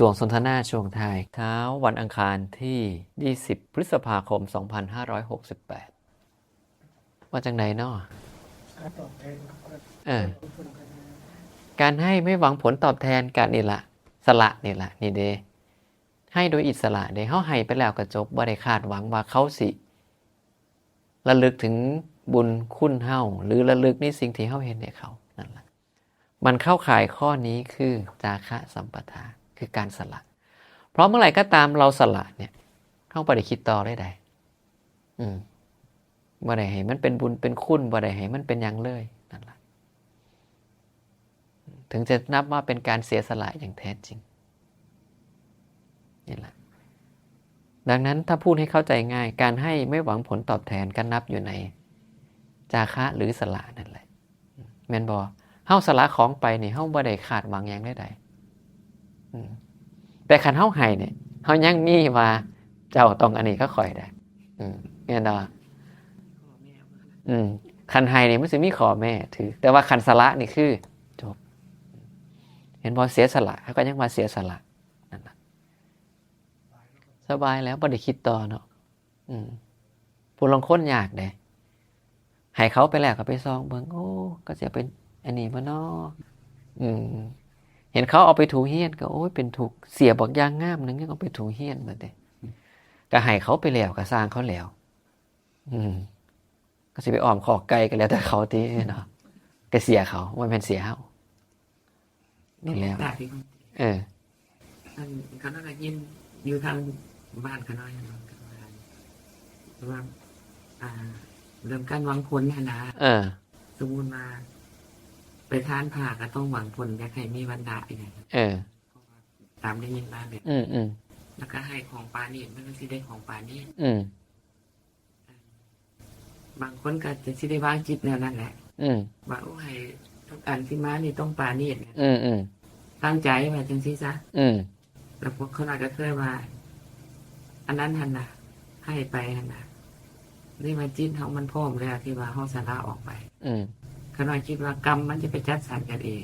ช่วงสนทนาช่วงท้ายเช้าวันอังคารที่20พฤษภาคม2568ว่าจังไหนเนาะการให้ไม่หวังผลตอบแทนกันนี่ละสละนี่ละนี่เด้ให้โดยอิสระเด้เฮาให้ไปแล้วก็จบบ่ได้คาดหวังว่าเขาสิระลึกถึงบุญคุณเฮาหรือระลึกในสิ่งที่เฮาเห็นให้เขานั่นล่ะมันเข้าข่ายข้อนี้คือจาคะสัมปทาคือการสละเพราะเมื่อไหร่ก็ตามเราสละเนี่ยเฮาบ่ได้คิดต่อได้ใดบ่ได้ให้มันเป็นบุญเป็นคุณบ่ได้ให้มันเป็นหยังเลยนั่นล่ะถึงจะนับว่าเป็นการเสียสละอย่างแท้จริงนี่แหละดังนั้นถ้าพูดให้เข้าใจง่ายการให้ไม่หวังผลตอบแทนก็นับอยู่ในจาคะหรือสละนั่นแหละแม่นบ่เฮาสละของไปนี่เฮาบ่ได้คาดหวังหยังใดแต่คันเฮาให้เนี่ยเฮายังมีว่าเจ้าต้องอันนี้ก็ค่อยได้แม่นบ่คันให้นี่มันสิมีขอแม่ถือแต่ว่าคันสละนี่คือจบเห็นบ่เสียสละเขาก็ยังว่าเสียสละนั่นน่ะสบายแล้วบ่ได้คิดต่อเนาะผู้ลางคนยากเด้ให้เขาไปแล้วก็ไปซองเบิ่งโอ้ก็สิเป็นอันนี้บ่เนาะเห็นเขาเอาไปถูเฮียนก็โอ้ยเป็นถูกเสียบักอย่างงามนึงยังเอาไปถูเฮียนบัดนี้ก็ให้เขาไปแล้วก็สร้างเขาแล้วก็สิไปอ้อมขอกไก่ก็แล้วแต่เขาติเนาะก็เสียเขาบ่แม่นเสียเฮานี่แล้วเขาน่าจะยินอยู่ทางบ้านเขาน้อยว่าเริ่มการหวังผลนะสมมุติว่าไปทานผักก็ต้องหวังผลอยากให้มีวันดาอย่างนี้ตามได้ยินมาแบบแล้วก็ให้ของปานี่มันก็สิได้ของปานี่บางคนก็จะสิได้วางจิตแนวนั้นแหละว่าโอ้ให้ทุกอันที่มานี่ต้องปานี่ตั้งใจว่าจังซี่ซะแล้วพวกเขาน่าจะเคยว่าอันนั้นหั่นน่ะให้ไปหั่นน่ะนี่มาจิตเฮามันพร้อมแล้วที่ว่าเฮาสละออกไปเขาน่าคิดว่ากรรมมันจะไปจัดสรรกันเอง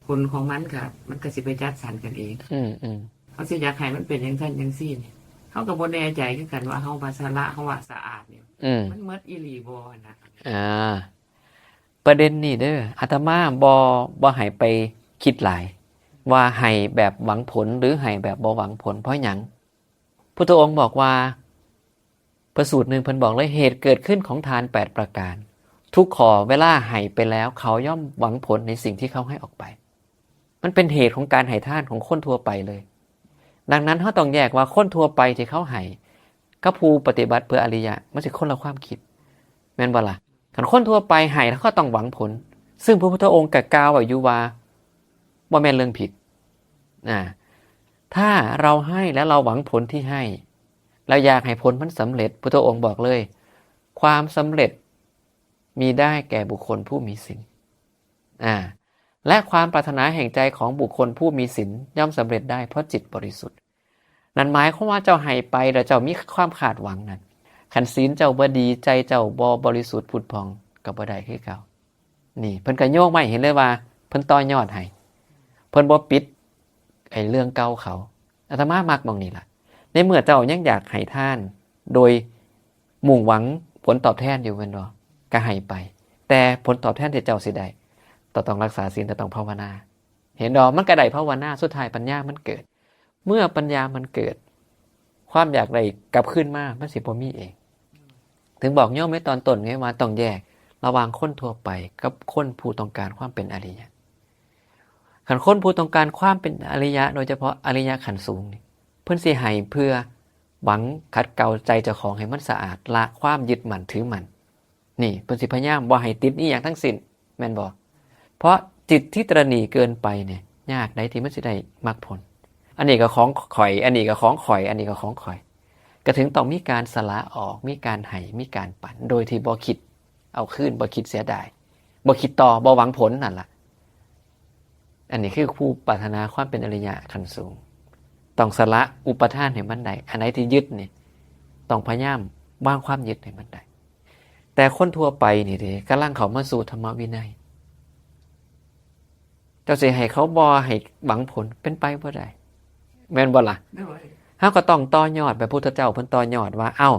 ผลของมันก็มันก็สิไปจัดสรรกันเองเขาสิอยากให้มันเป็นจังซั่นจังซี่นี่เฮาก็บ่แน่ใจคือกันว่าเฮาว่าสละเฮาว่าสะอาดนี่มันหมดอีหลีบ่นะประเด็นนี่เด้ออาตมาบ่ให้ไปคิดหลายว่าให้แบบหวังผลหรือให้แบบบ่หวังผลเพราะหยังพุทธองค์บอกว่าประสูตรนึงเพิ่นบอกเลยเหตุเกิดขึ้นของทาน8ประการทุกข้อเวลาให้ไปแล้วเขาย่อมหวังผลในสิ่งที่เขาให้ออกไปมันเป็นเหตุของการให้ทานของคนทั่วไปเลยดังนั้นเฮาต้องแยกว่าคนทั่วไปที่เขาให้กับผู้ปฏิบัติเพื่ออริยะมันสิคนละความคิดแม่นบ่ล่ะคันคนทั่วไปให้แล้วก็ต้องหวังผลซึ่งพระพุทธองค์ก็กล่าวไว้อยู่ว่าบ่แม่นเรื่องผิดถ้าเราให้แล้วเราหวังผลที่ให้เราอยากให้ผลมันสำเร็จพุทธองค์บอกเลยความสำเร็จมีได้แก่บุคคลผู้มีศีลและความปรารถนาแห่งใจของบุคคลผู้มีศีลย่อมสำเร็จได้เพราะจิตบริสุทธิ์นั่นหมายความว่าเจ้าให้ไปแล้วเจ้ามีความคาดหวังนั้นคันศีลเจ้าบ่ดีใจเจ้าบ่บริสุทธิ์ผุดผ่องก็บ่ได้คือเก่านี่เพิ่นก็โยกมาเห็นเลยว่าเพิ่นต่อยอดให้เพิ่นบ่ปิดไอ้เรื่องเก่าเขาอาตมามักมองนี่ล่ะในเมื่อเจ้ายังอยากให้ทานโดยมุ่งหวังผลตอบแทนอยู่แม่นบ่ก็ให้ไปแต่ผลตอบแทนที่เจ้าสิได้ต้องรักษาศีลต้องภาวนาเห็นดอกมันก็ได้ภาวนาสุดท้ายปัญญามันเกิดเมื่อปัญญามันเกิดความอยากได้กลับขึ้นมามันสิบ่มีเองถึงบอกโยมไว้ตอนต้นไงว่าต้องแยกระหว่างคนทั่วไปกับคนผู้ต้องการความเป็นอริยะคันคนผู้ต้องการความเป็นอริยะโดยเฉพาะอริยะขั้นสูงนี่เพิ่นสิให้เพื่อหวังขัดเกลาใจเจ้าของให้มันสะอาดละความยึดมั่นถือมั่นนี่เพิ่นสิพยายามบ่ให้ติดอีหยังทั้งสิ้นแม่นบ่เพราะจิตที่ตระหนี่เกินไปเนี่ยยากได้ที่มันสิได้มรรคผลอันนี้ก็ของข่อยอันนี้ก็ของข่อยอันนี้ก็ของข่อยก็ถึงต้องมีการสละออกมีการให้มีการปันโดยที่บ่คิดเอาคืนบ่คิดเสียดายบ่คิดต่อบ่หวังผลนั่นล่ะอันนี้คือผู้ปรารถนาความเป็นอริยะขั้นสูงต้องสละอุปทานให้มันได้อันไหนที่ยึดนี่ต้องพยายามวางความยึดให้มันได้แต่คนทั่วไปนี่เด้กำลังเข้ามาสู่ธรรมวินัย เจ้าสิให้เขาบ่ให้หวังผลเป็นไปบ่ได้แม่นบ่ล่ะเฮาก็ต้องต่อยอดแบบพุทธเจ้าเพิ่นต่อยอดว่าเอ้า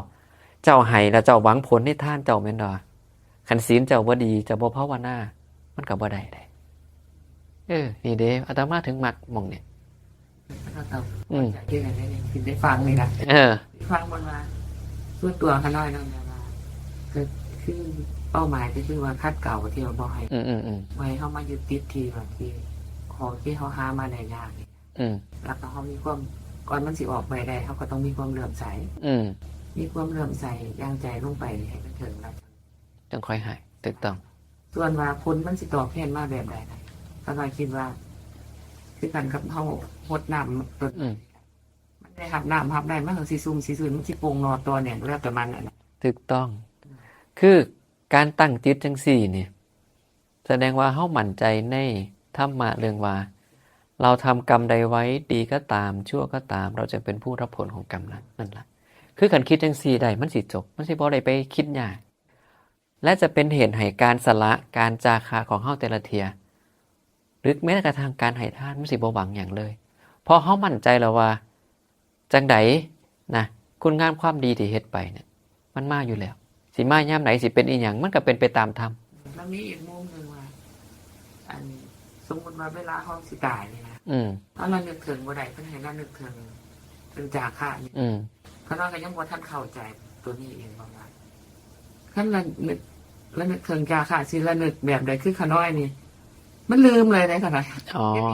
เจ้าให้แล้วเจ้าหวังผลในทานเจ้าแม่นบ่คันศีลเจ้าบ่ดีเจ้าบ่ภาวนามันก็บ่ได้นี่เด้อาตมาถึงมักหม่องนี้ที่ไหนได้ฟังนี่นะฟังมันมาส่วนตัวข้างน้อยนั่นนะว่าก็คือเป้าหมายก็คือว่าคัดเก่าที่เราบอกให้ไว้เข้ามายึดติดทีแบบที่ของที่เขาหามาได้ยากแล้วก็เขามีความก่อนมันสิออกไปได้เขาก็ต้องมีความเลื่อมใสมีความเลื่อมใสย่างใจลงไปให้มันถึงแล้วจังค่อยหายถูกต้องส่วนว่าคนมันสิตอบแทนมาแบบใดก็เลยคิดว่าคือกันกับเขาหดน้ำตัวมันได้หับน้ำหับได้มันถึงสีซุ่มสีซุ่มมันสิโป่งนอตัวเนี่ยแล้วแต่มันน่ะถูกต้องคือการตั้งจิตจังสี่เนี่ยแสดงว่าเฮามั่นใจในธรรมะเรื่องว่าเราทำกรรมใดไว้ดีก็ตามชั่วก็ตามเราจะเป็นผู้รับผลของกรรมนั้นนั่นแหละคือการคิดจังสี่ได้มันสิจบมันสิบ่ได้ไปคิดยากและจะเป็นเหตุให้การสละการจาคะของเฮาแต่ละเทียหรือแม้กระทั่งการให้ทานมันสิบ่หวังอย่างเลยเพราะเฮามั่นใจแล้วว่าจังใดนะคุณงามความดีที่เฮ็ดไปเนี่ยมันมาอยู่แล้วสิมายามไหนสิเป็นอีหยังมันก็เป็นไปตามธรรมแล้วมีอีกมุมนึงว่าอันสมมุติว่าเวลาเฮาสิตายนี่นะถ้าเรานึกถึงบ่ได้เพิ่นให้เรานึกถึงจาคะนี่เพราะเราก็ยังบ่ทันเข้าใจตัวนี้เองประมาณคันเรานึกถึงจาคะสิละนึกแบบใดคือขน้อยนี่มันลืมเลยได้ขนาด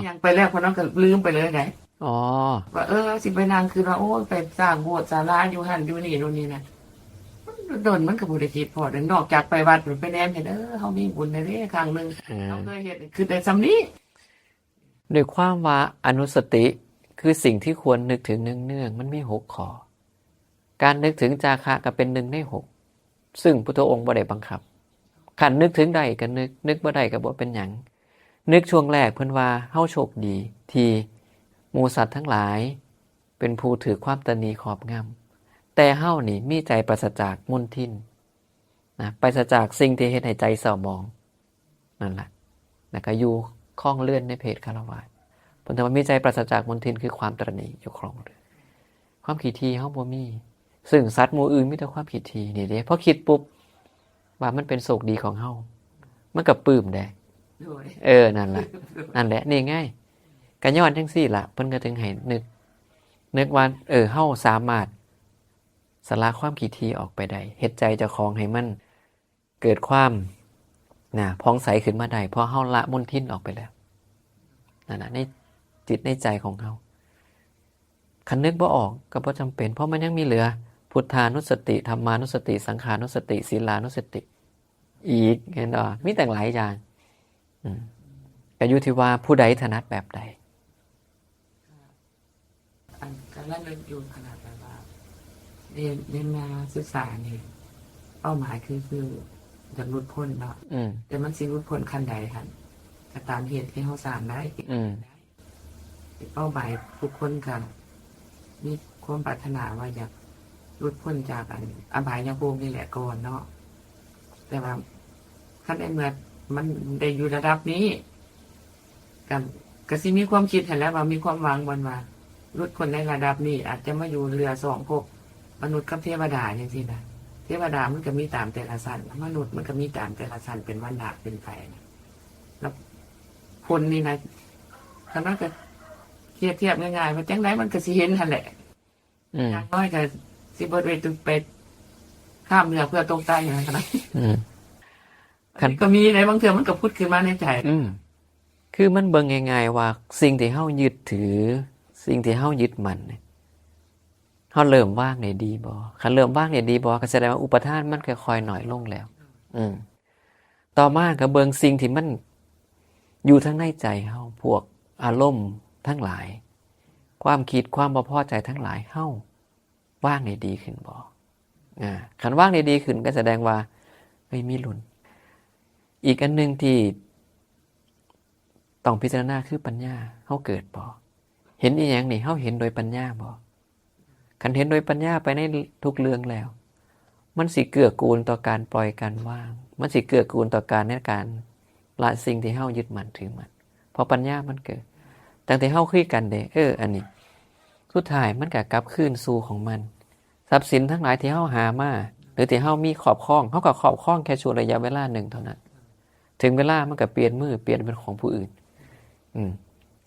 ยังไปแล้วพอน้องก็ลืมไปเลยไงว่าสิไปนางคือว่าโอ้ไปสร้างโบสถ์ศาลาอยู่หันอยู่นี่โน่นนี่นะโดนมันกับบุตรคิดพอเดินนอกจากไปวัดหรือไปแนมเห็นเขามีบุญในเรื่องครั้งหนึ่งเขาเคยเห็นคือในซ้ำนี้ด้วยความว่าอนุสติคือสิ่งที่ควรนึกถึงเนืองๆมันมี6 ข้อการนึกถึงจาคะก็เป็น1 ใน 6ซึ่งพุทธองค์บ่ได้บังคับขันนึกถึงใดก็นึกบ่ได้ก็บ่เป็นหยังนึกช่วงแรกเพิ่นว่าเฮาโชคดีที่หมู่สัตว์ทั้งหลายเป็นผู้ถือความตนีครอบงำแต่เฮานี่มีใจปราศจากมลทินนะปราศจากสิ่งที่เฮ็ดให้ใจเศร้าหมองนั่นแหละแล้วก็อยู่คล้องเลื่อนในเพศคฤหัสถ์เพิ่นว่ามีใจปราศจากมลทินคือความตระหนี่อยู่ครองเรือนความขี้ถี่เฮาบ่มีซึ่งสัตว์หมู่อื่นมีแต่ความขี้ถี่นี่เด้พอคิดปุ๊บว่ามันเป็นโชคดีของเฮามันก็ปลื้มได้นั่นแหละนี่ง่ายก็ย้อนจังซี่ล่ะเพิ่นก็ถึงให้นึกว่าเฮาสามารถสละความขี้ถี่ออกไปได้เฮ็ดใจเจ้าของให้มันเกิดความผ่องใสขึ้นมาได้เพราะเฮาละมลทินออกไปแล้วนั่นน่ะในจิตในใจของเฮาคันนึกบ่ออกก็บ่จำเป็นเพราะมันยังมีเหลือพุทธานุสติธรรมานุสติสังขานุสติศีลานุสติอีกเห็นบ่มีแต่หลายอย่างก็อยู่ที่ว่าผู้ใดถนัดแบบใดการเล่นอยู่ขนาดแบบว่าเรียนมาศึกษานี่เป้าหมายคือจะหลุดพ้นเนาะแต่มันสิหลุดพ้นขั้นใดครับก็ตามเหตุที่เขาสร้างได้เป้าหมายทุกคนกันมีความปรารถนาว่าอยากหลุดพ้นจากอบายภูมินี่แหละก่อนเนาะแต่ว่าขั้นในเมื่อมันได้อยู่ระดับนี้ก็สิมีความคิดเห็นแล้วว่ามีความหวังวันว่ารุดคนในระดับนี้อาจจะมาอยู่เรือ2 ภพมนุษย์กับเทวดาอย่างนี้นะเทวดามันก็มีตามแต่ละชั้นมนุษย์มันก็มีตามแต่ละชั้นเป็นวันดาเป็นไปนะแล้วคนนี่นะถ้ามันก็เทียบง่ายๆว่าจังไรมันก็สิเห็นทันแหละอย่างน้อยก็สิบริตุไปข้ามเรือเพื่อตรงใต้อย่างนั้นนะก็มีในบางเทื่อมันก็พูดขึ้นมาในใจคือมันเบิ่งง่ายๆว่าสิ่งที่เฮายึดถือสิ่งที่เฮายึดมั่นเนี่ยเฮาเริ่มว่างได้ดีบ่คันเริ่มว่างได้ดีบ่ก็แสดงว่าอุปทานมันค่อยๆน้อยลงแล้วต่อมาก็เบิ่งสิ่งที่มันอยู่ทั้งในใจเฮาพวกอารมณ์ทั้งหลายความคิดความบ่พอใจทั้งหลายเฮาว่างได้ดีขึ้นบ่คันว่างได้ดีขึ้นก็แสดงว่ามีลุ้นอีกอันนึงที่ต้องพิจารณาคือปัญญาเฮาเกิดบ่เห็นอีหยังนี่เฮาเห็นโดยปัญญาบ่คันเห็นโดยปัญญาไปในทุกเรื่องแล้วมันสิเกื้อกูลต่อการปล่อยการว่างมันสิเกื้อกูลต่อการในการละสิ่งที่เฮายึดมั่นถือมั่น เพราะปัญญามันเกิดตั้งแต่เฮาคุยกันเด้อันนี้สุดท้ายมันก็กลับคืนสู่ของมันทรัพย์สินทั้งหลายที่เฮาหามาหรือที่เฮามีครอบครองเฮาก็ครอบครองแค่ช่วงระยะเวลาหนึ่งเท่านั้นถึงเวลามันก็เปลี่ยนมือเปลี่ยนเป็นของผู้อื่น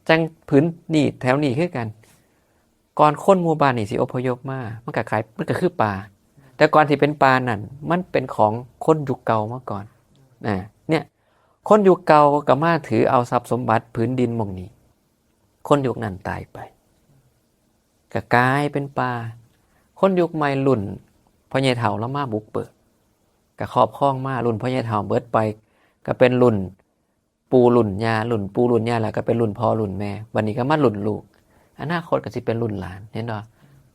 จังพื้นนี่แถวนี้คือกันก่อนคนหมู่บ้านนี่สิอพยพมามันก็ขายมันก็คือป่าแต่ก่อนที่เป็นป่านั่นมันเป็นของคนยุคเก่ามาก่อนเนี่ยคนยุคเก่าก็มาถือเอาทรัพย์สมบัติพื้นดินหม่องนี้คนยุคนั้นตายไปก็กลายเป็นป่าคนยุคใหม่รุ่นพ่อใหญ่เฒ่าแล้วมาบุกเบิกก็ครอบครองมารุ่นพ่อใหญ่เฒ่าเบิดไปก็เป็นรุ่นปู่รุ่นย่ารุ่นปู่รุ่นย่าแล้วก็เป็นรุ่นพ่อรุ่นแม่บัดนี้ก็มารุ่นลูกอนาคตก็สิเป็นรุ่นหลานเห็นบ่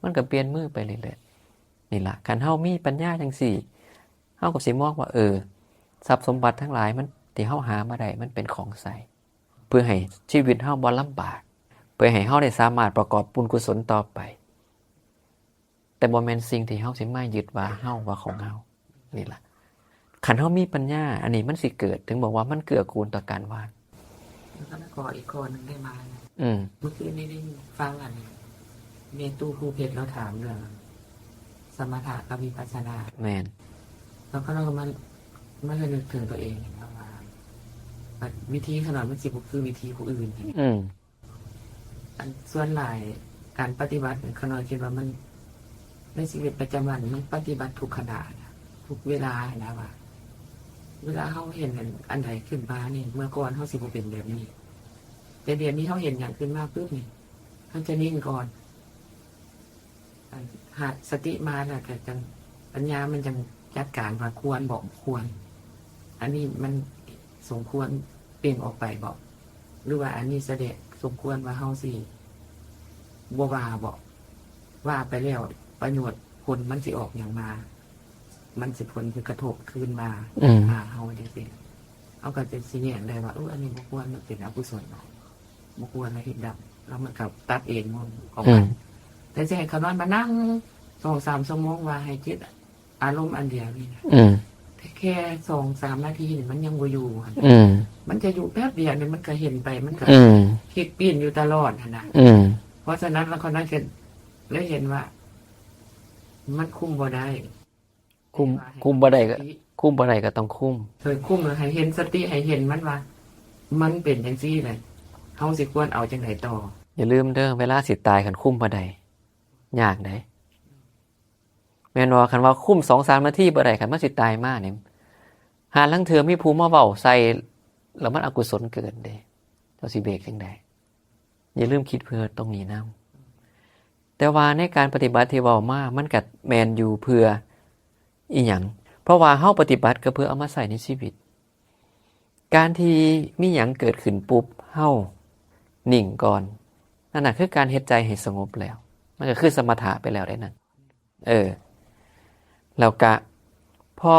มันก็เปลี่ยนมือไปเรื่อยๆนี่ล่ะคันเฮามีปัญญาจังซี่เฮาก็สิมองว่าทรัพย์สมบัติทั้งหลายมันที่เฮาหามาได้มันเป็นของใสเพื่อให้ชีวิตเฮาบ่ลำบากเพื่อให้เฮาได้สามารถประกอบบุญกุศลต่อไปแต่บ่แม่นสิ่งที่เฮาสิมายึดว่าเฮาว่าของเฮานี่ล่ะคันเฮามีปัญญาอันนี้มันสิเกิดถึงบอกว่ามันเกื้อกูลต่อการวาดแล้วก็ขออีกคนนึงได้มาเมื่อคืนนี้ได้ฟังอันนี้เมตู้ครูเพชรเราถามเรื่องสมถะกับวิปัสสนาแม่นแล้วก็เรามันเลยนึกถึงตัวเองว่าวิธีขนาดมันสิบ่คือวิธีผู้อื่นส่วนหลายการปฏิบัติขนาดคิดว่ามันในชีวิตประจำวันมันปฏิบัติทุกขณะทุกเวลานะว่าเวลาเขาเห็นอันใดขึ้นมานี่เมื่อก่อนเขาสิบ่เป็นแบบนี้แต่เดี๋ยวนี้เขาเห็นอย่างขึ้นมาปุ๊บนี่เขาจะนิ่งก่อนหากสติมาแล้วก็จังปัญญามันจังจัดการว่าควรบอกควรอันนี้มันสมควรเปลี่ยนออกไปบอกหรือว่าอันนี้เสด็จสมควรว่าเฮาสิบ่ว่าบอกว่าไปแล้วประโยชน์ผลมันสิออกอย่างมามันสิผลคือกระทบคืนมาเฮาจังซี่เอาก็จะสิแยกได้ว่าอันนี้บ่ควรมันเป็นอกุศลบ่ควรอะไรผิดดับแล้วมันก็ตัดเองของมันแต่จะให้เขานอนมานั่ง 2-3 ชั่วโมงว่าให้จิตอารมณ์อันเดียวนี่นะแค่ 2-3 นาทีนี่มันยังบ่อยู่มันจะอยู่แป๊บเดียวนี่มันก็เห็นไปมันก็คิดปีนอยู่ตลอดนะเพราะฉะนั้นแล้วคนนั้นก็เลยเห็นว่ามันคุมบ่ได้คุมบ่ได้ก็คุมบ่ได้ก็ต้องคุมคุมให้เห็นสติให้เห็นมันว่ามันเป็นจังซี่แหละเฮาสิควรเอาจังได๋ต่ออย่าลืมเด้อเวลาสิตายคันคุมบ่ได้ยากได้แม่นว่าคันว่าคุม 2-3 นาทีบ่ได้คันมันสิตายมานี่หาลังเทื่อมีผู้มาเว้าใส่แล้วมันอกุศลเกิดเด้เจ้าสิเบรกจังได๋อย่าลืมคิดเพื่อตรงนี้นำแต่ว่าในการปฏิบัติที่เว้ามามันก็แม่นอยู่เพื่ออีหยังเพราะว่าเฮาปฏิบัติก็เพื่อเอามาใส่ในชีวิตการที่มีหยังเกิดขึ้นปุ๊บเฮานิ่งก่อนนั่นน่ะคือการเฮ็ดใจให้สงบแล้วมันก็คือสมถะไปแล้วได้นั่นแล้วก็พ่อ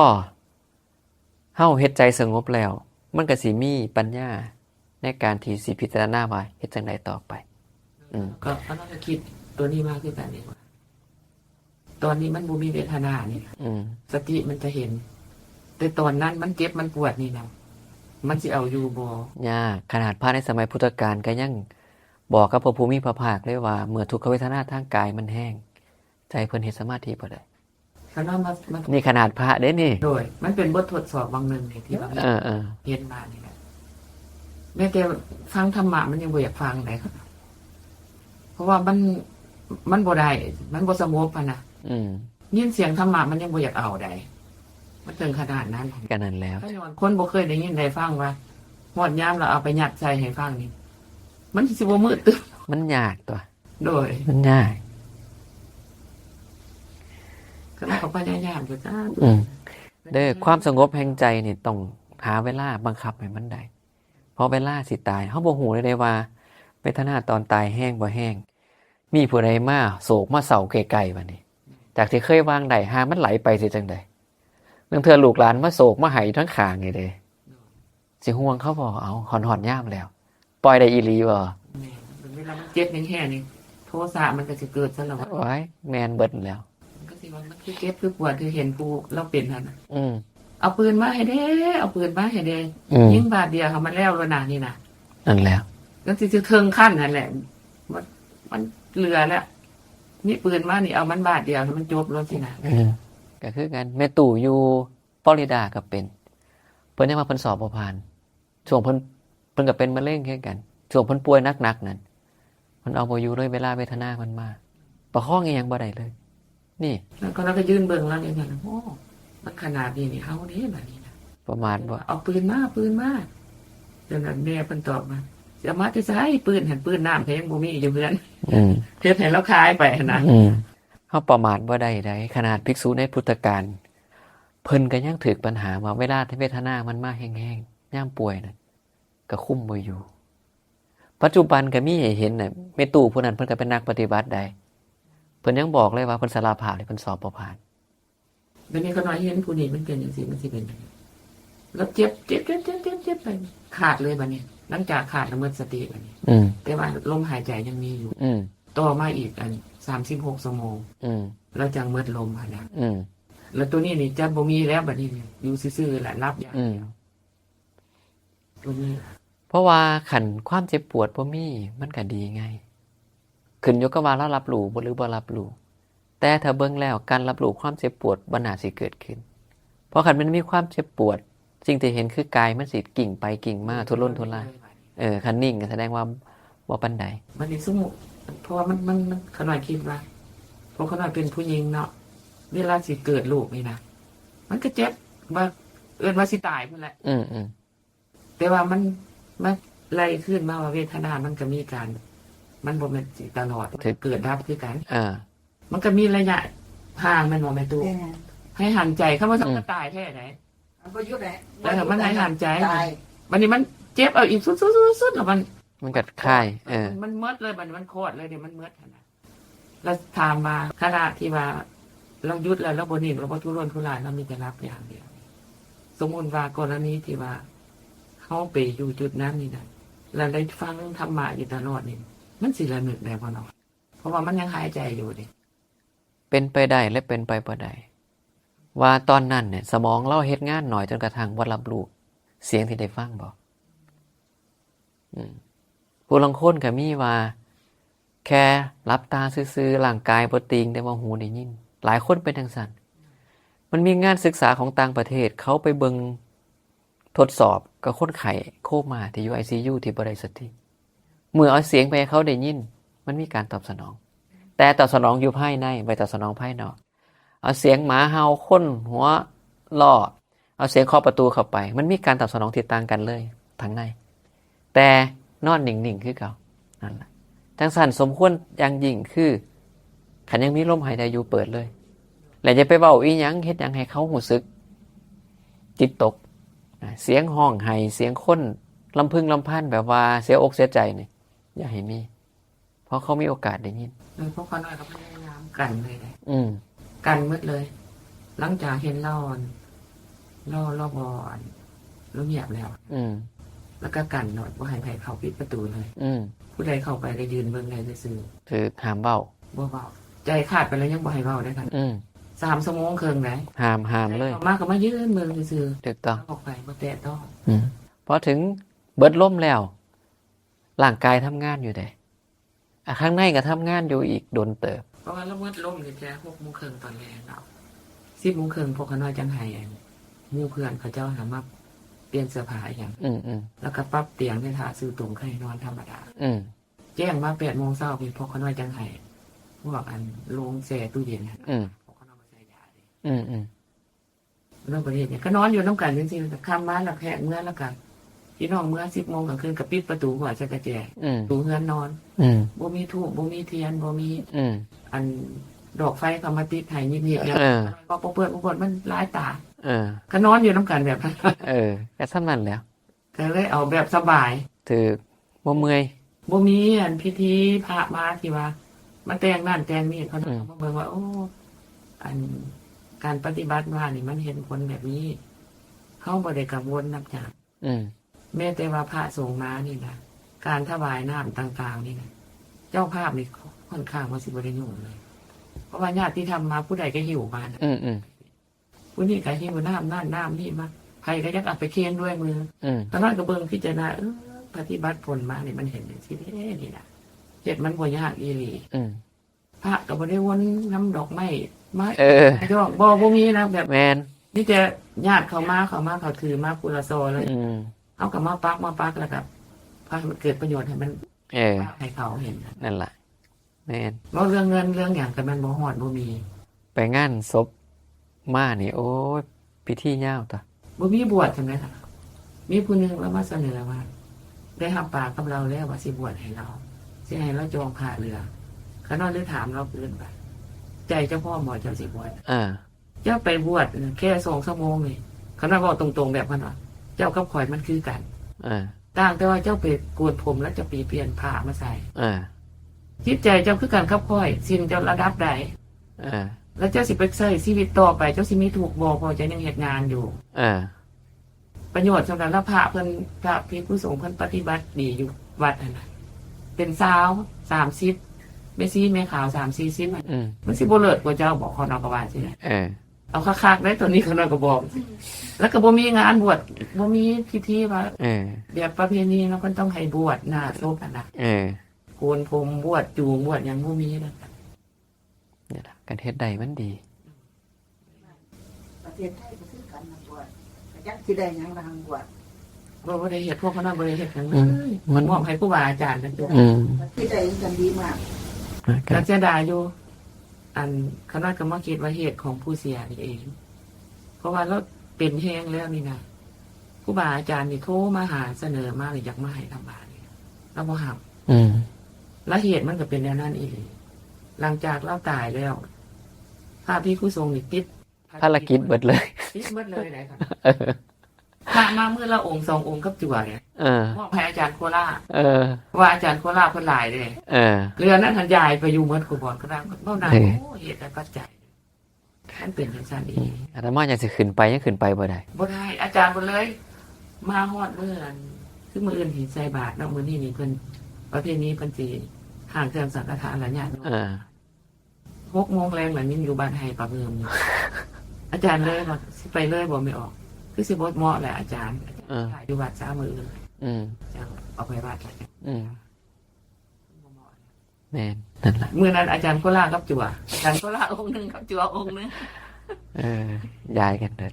เฮาเฮ็ดใจสงบแล้วมันก็สิมีปัญญาในการที่สิพิจารณาว่าเฮ็ดจังไดต่อไปก็เราจะคิดตัวนี้มากขึ้นแบบนี้ว่าตอนนี้มันบ่มีเวทนานี่สติมันจะเห็นแต่ตอนนั้นมันเจ็บมันปวดนี่นะมันสิเอาอยู่บ่ยากขนาดพระในสมัยพุทธกาลก็ยังบอกกับพระภูมิพระภาคเลยว่าเมื่อทุกขเวทนาทางกายมันแห้งใจเพิ่นเฮ็ดสมาธิบ่ได้นี่ขนาดพระเด้นี่โดยมันเป็นบททดสอบบางนึงที่ว่าเรียนมานี่แหละแม้แต่ฟังธรรมะมันยังบ่อยากฟังได้ครับเพราะว่ามันบ่ได้มันบ่สงบปานน่ะยินเสียงธรรมะมันยังบ่อยากเอาได้มันถึงขนาดนั้นกันนั้นแล้วคนบ่เคยได้ยินได้ฟังว่าฮอดยามเราเอาไปยัดใส่ให้ฟังนี่มันสิบ่มืดตึ๊บมันยากตัวโดยมันยากก็เขาพยายามอยู่จ้าเด้อความสงบแห่งใจนี่ต้องหาเวลาบังคับให้มันได้เพราะเวลาสิตายเฮาบ่ฮู้ได้ว่าเวทนาตอนตายแห้งบ่แห้งมีผู้ใดมาโศกมาเศร้าไกลๆบัดนี้จากที่เคยวางได้หามันไหลไปสิจังได๋เรื่องเทื่อลูกหลานมาโศกมาไห้ทั้งข้างนี่เด้สิห่วงเขาบ่เอาหอนๆยามแล้วปล่อยได้อีหลีบ่เวลามันเจ็บแห้งๆนี่โทสะมันก็สิเกิดซะแล้วโอ้ยแม่นเบิดแล้วก็สิว่ามันคือเจ็บคือปวดคือเห็นผู้เราเป็นนั่นน่ะเอาปืนมาให้เด้เอาปืนมาให้เด้ยิงบาดเดียวเขามันแล้วแล้วน่ะนี่น่ะ นั่นแหละก็สิเทิงขั้นนั่นแหละมันเหลือแล้วนี่ปืนมานี่เอามันบาทเดียวมันจบแล้วสินะก็คือกันแม่ตู่อยู่ฟลอริดาก็เป็นเพิ่นยังว่าเพิ่นสอบบ่ผ่านช่วงเพิ่นก็เป็นมะเร็งคือกันช่วงเพิ่นป่วยหนักๆนั่นเพิ่นเอาบ่อยู่เลยเวลาเวทนามันมาประคองอีหยังบ่ได้เลยนี่แล้วก็เราก็ยืนเบิ่งแล้วเนี่ยโอ้มันขนาดนี้นี่เฮานี่บัดนี้นะประมาณบ่เอาปืนมาจนนั้นแม่เพิ่นตอบมาจะมาที่ไสปืนหันปืนน้ำแพงบ่มีอยู่เพื่อนเฮ็ดให้เราคายไปนะเฮาประมาทบ่ได้ใดขนาดภิกษุในพุทธกาลเพิ่นก็ยังถูกปัญหาว่าเวลาที่เวทนามันมาแห้งๆยามป่วยน่ะก็คุมบ่อยู่ปัจจุบันก็มีให้เห็นน่ะแม่ตู่ผู้นั้นเพิ่นก็เป็นนักปฏิบัติได้เพิ่นยังบอกเลยว่าเพิ่นสารภาพเลยเพิ่นสอบบ่ผ่านบัดนี้ก็น้อยเห็นผู้นี้มันเป็นจังซี่มันสิเป็นแล้วเจ็บไปขาดเลยบัดนี้หลังจากขาดละเมิดสติบัดนี้แต่ว่าลมหายใจยังมีอยู่ต่อมาอีก36ชั่วโมงแล้วจังเมิดลมหั่นน่ะแล้วตัวนี้นี่จะบ่มีแล้วบัดนี้อยู่ซื่อๆแหละรับอย่างเดียวตัวนี้เพราะว่าขันความเจ็บปวดบ่มีมันก็ดีไงขึ้นอยู่กับว่าเรารับรู้บ่หรือบ่รับรู้แต่ถ้าเบิ่งแล้วการรับรู้ความเจ็บปวดบ่น่าสิเกิดขึ้นเพราะคันมันมีความเจ็บปวดสิ่งที่เห็นคือกายมันสิกิ่งไปกิ่งมาทุรนทุรายคันนิ่งก็แสดงว่าบ่ปานใดมันนี่สมมุติเพราะว่ามันขน้อยคิดว่าเพราะขน้อยเป็นผู้หญิงเนาะเวลาสิเกิดลูกนี่นะมันก็เจ็บว่าเอิ้นว่าสิตายพุ่นแหละแต่ว่ามันไล่ขึ้นมาว่าเวทนามันก็มีการมันบ่แม่นสิตลอดเกิดดับคือกันมันก็มีระยะห่างมันบ่แม่นตู้ให้หันใจคำว่าต้องตายแท้ไหนมันบ่หยุดแหละแล้วมันให้หันใจบัดนี้มันเจ็บเอาอีกสุดๆๆแล้วมันกัดค่ายมันเมิดเลยบัดนี้มันโคตรเลยเดี๋ยวมันเมิดหั่นน่ะแล้วถามมาขณะที่ว่าเราหยุดแล้วเราบ่นิ่งเราบ่ทุรนทุรายเรามีแต่รับอย่างเดียวสมมุติว่ากรณีที่ว่าเฮาไปอยู่จุดนั้นนี่นะแล้วได้ฟังธรรมะอยู่ตลอดนี่มันสิระลึกได้บ่เนาะเพราะว่ามันยังหายใจอยู่ดิเป็นไปได้และเป็นไปบ่ได้ว่าตอนนั้นเนี่ยสมองเราเฮ็ดงานหน่อยจนกระทั่งบ่รับรู้เสียงที่ได้ฟังบ่ผู้ลางคนก็มีว่าแค่หลับตาซื่อๆร่างกายบ่ติงแต่ว่าหูได้ยินหลายคนเป็นจังซั่นมันมีงานศึกษาของต่างประเทศเขาไปเบิ่งทดสอบกับคนไข้โคม่าที่อยู่ ICU ที่บ่ได้สติเมื่อเอาเสียงไปให้เขาได้ยินมันมีการตอบสนองแต่ตอบสนองอยู่ภายในไม่ตอบสนองภายนอกเอาเสียงหมาเห่าคนหัวล้อเอาเสียงเคาะประตูเข้าไปมันมีการตอบสนองที่ต่างกันเลยทางในแต่นอนนิ่งๆคือเก่านั่นแหละจังซั่นสมควรอย่างยิ่งคือคันยังมีลมหายใจอยู่เปิดเลยแล้วอย่าไปเว้าอีหยังเฮ็ดหยังให้เขารู้สึกจิตตกเสียงห้องไห้เสียงคนลำพึงลำพันแบบว่าเสียอกเสียใจนี่อย่าให้มีเพราะเขามีโอกาสได้ยินเพราะเขาน้อยเขาพยายามกันเลยกันหมดเลยหลังจากเห็นเราบอนแล้วเงียบแล้วแล้วก็กันหน่อยว่าให้ไผเข้าปิดประตูเลยผู้ใดเข้าไปก็ยืนเบิ่งได้ซื่อคือห้ามเว้าบ่เว้าใจขาดไปแล้วยังบ่ให้เว้าได้ค่ะ3 ชั่วโมงครึ่งได้ห้ามเลยมาก็มายืนเบิ่งซื่อถูกต้องออกไปบ่แตะต้องพอถึงเบิดลมแล้วร่างกายทำงานอยู่ได้ข้างในก็ทำงานอยู่อีกโดนเติบเพราะว่าเราเบิดลมนี่แค่6 โมงครึ่งตอนแรกเนาะ10 โมงครึ่งพวกเขาน้อยจังไห้หมู่เพื่อนเขาเจ้าหามาเปลี่ยนเสื้อผ้าอย่างแล้วก็ปรับเตียงให้ท่าซื้อตุ่มไข่นอนธรรมดาแจ้งมา8 โมงเช้าพี่พวกเขาน้อยจังไห้พวกอันลงแช่ตู้เย็นพวกเขาน้อยมาใส่ยาดิเรื่องประเทศเนี่ยก็นอนอยู่น้ำกันจริงๆแต่ค่ำมาแล้วแพะเมื่อแล้วกันพี่น้องเมื่อ10 โมงกลางคืนก็ปิดประตูหัวจะกระแจตูเฮือนนอนบ่มีธูปบ่มีเทียนบ่มีอันดอกไฟเขามาติดให้นิดๆเนี่ยก็เปิดมันหลายตาก็นอนอยู่น้ำกันแบบนั้นก็ซั่นนั่นแล้วก็เลยเอาแบบสบายถือบ่เมื่อยบ่มีอันพิธีพระมาที่ว่ามาแต่งนั่นแต่งนี่เขามาเบิ่งว่าโอ้อันการปฏิบัติมานี่มันเห็นผลแบบนี้เฮาบ่ได้กังวลนับจากแม้แต่ว่าพระสงฆ์มานี่นะการถวายน้ำต่างๆนี่นะเจ้าภาพนี่ค่อนข้างว่าสิบ่ได้ยุ่งเลยเพราะว่าญาติที่ทำมาผู้ใดก็หิวมาผู้นี้ก็หิวน้ำนี่มาใครก็อยากเอาไปเคียนด้วยมือตอนนั้นก็เบิ่งพิจารณา ปฏิบัติผลมานี่มันเห็นอย่างที่นี่นะเฮ็ดมันบ่ยากอีหลีพระก็บ่ได้วนน้ำดอกไม้มาดอกบ่มีนะแบบแม่นนี่แต่ญาติเขามาเขาถือมากุลาโซเลยเอาก็มาปักแล้วก็พามันเกิดประโยชน์ให้มันให้เขาเห็นนั่นล่ะแม่นบ่เรื่องเงินเรื่องหยังก็มันบ่ฮอดบ่มีไปงานศพมานี่โอ้ยพิธียาวตะบ่มีบวชจังได๋ค่ะมีผู้นึงแล้วมาเสนอว่าได้รับปากกับเราแล้วว่าสิบวชให้เราสิให้เราจองพระเหลืองเขานอนได้ถามเราปืนไปใจเจ้าพ่อหมอเจ้าสิบวชเจ้าไปบวชแค่2 ชั่วโมงนี่เขานอนบอกตรงๆแบบนั้นว่าเจ้ากับข่อยมันคือกันต่างแต่ว่าเจ้าไปโกนผมแล้วจะปีเปลี่ยนผ้ามาใส่จิตใจเจ้าคือกันกับข่อยสิ้นเจ้าระดับใดแล้วเจ้าสิไปใช้ชีวิตต่อไปเจ้าสิมีถูกบ่พอใจยังเฮ็ดงานอยู่ประโยชน์สำหรับพระเพิ่นพระภิกษุสงฆ์เพิ่นปฏิบัติดีอยู่วัดนั่นน่ะเป็นสาว30แม่ซีแม่ขาว30-40มันสิบ่เลิศกว่าเจ้าบอกเขานอกกว่าสิเอาคักๆได้ตัวนี้เขาน้อยก็บอกแล้วก็บ่มีงานบวชบ่มีพิธีว่าแบบประเพณีเนาะเพิ่นต้องให้บวชหน้าศพน่ะโกนผมบวชจูงบวชหยังบ่มีนะนี่ล่ะการเฮ็ดได้มันดีประเทศไทยก็คือกันนะบวชจักสิได้หยังทางบวชบ่ได้เฮ็ดพวกเขานำบ่ได้เฮ็ดหยังมันมอบให้ครูบาอาจารย์นั่นตัวที่ได้กันดีมากก็เสียดายอยู่อันคณะกรรมการว่าเหตุของผู้เสียนี่เองเพราะว่าเราเป็นแห้งแล้วนี่นะครูบาอาจารย์นี่โทรมาหาเสนอมาเลยอยากมาให้ทำบาปนี่เราบ่รับแล้วเหตุมันก็เป็นแนวนั้นอีกหลังจากเราตายแล้วพระภิกษุสงฆ์นี่ปิดภารกิจเบิดเลยปิดหมดเลยได้ครับพระมาเมื่อละองค์2 องค์กับจั่วเนี่ยมอบให้อาจารย์โคราชว่าอาจารย์โคราชเพิ่นหลายเด้เรือนั้นท่านยายไปอยู่หมดครูบอนก็ได้เว้านานโอ้เหตุและปัจจัยมันเป็นจังซั่นอีกอาตมาอยากสิขึ้นไปยังขึ้นไปบ่ได้บ่ได้อาจารย์เพิ่นเลยมาฮอดมื้อนั้นคือมื้ออื่นสิใส่บาตรเนาะมื้อนี้นี่เพิ่นประเพณีเพิ่นสิห่างเครื่องสังฆทานละญาติ6 โมงแรงหลังนี้อยู่บ้านไห้ปะเงิมอาจารย์เลยว่าสิไปเลยบ่ไม่ออกคือสิบ่เหมาะแหละอาจารย์อยู่วัด3 มื้อเลยจังเอาไปวัดแม่นนั่นล่ะมื้อนั้นอาจารย์โคราชกับจั่วอาจารย์โคราชองค์นึงกับจั่วองค์นึงย้ายกันเด้อ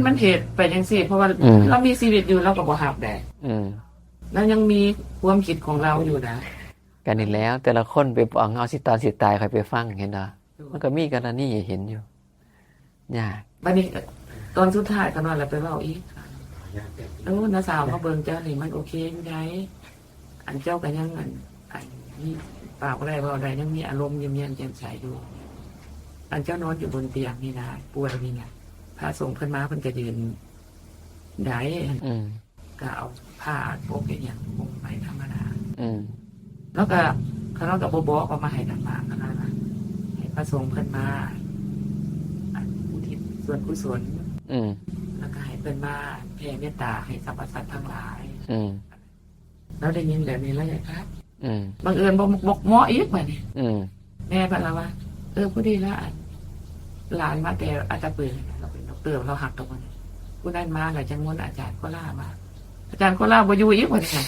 มันเหตุไปจังซี่เพราะว่าเรามีชีวิตอยู่เราก็บ่รับได้แล้วยังมีความคิดของเราอยู่นะกันนี่แล้วแต่ละคนไปบอกเอาสิตอนสิตายใครไปฟังเห็นบ่มันก็มีกรณีเห็นอยู่ยากบัดนี้ตอนสุดท้ายก็นอนแล้วไปเว้าอีกน้าสาวมาเบิ่งเจ้านี่มันโอเคอยู่ได้อันเจ้าก็ยังอันนี้ปากบ่ได้เว้าได้ยังมีอารมณ์เย็นๆแจ่มใสอยู่อันเจ้านอนอยู่บนเตียงนี่นะป่วยนี่นะพระสงฆ์เพิ่นมาเพิ่นก็ยืนได้ก็เอาผ้าปกอย่างปกไปธรรมดาแล้วก็เขาเนาก็บ่บอกว่ามาให้ธรรมะกันนั่นล่ะให้พระสงฆ์เพิ่นมาอุทิศส่วนกุศลแล้วก็ให้เพิ่นมาแผ่เมตตาให้สรรพสัตว์ทั้งหลายแล้วได้ยินแบบนี้แล้วยังครับบังเอิญบ่เหมาะอีกบัดนี้แม่เพิ่นว่าผู้ดีละหลานมาแต่อาจจะปืนเราเป็นดอกเตอร์เราหักตรงนั้นผู้นั้นมาแล้วจังมวนอาจารย์โคราชมาอาจารย์โคราชบ่อยู่อีกบัดนี้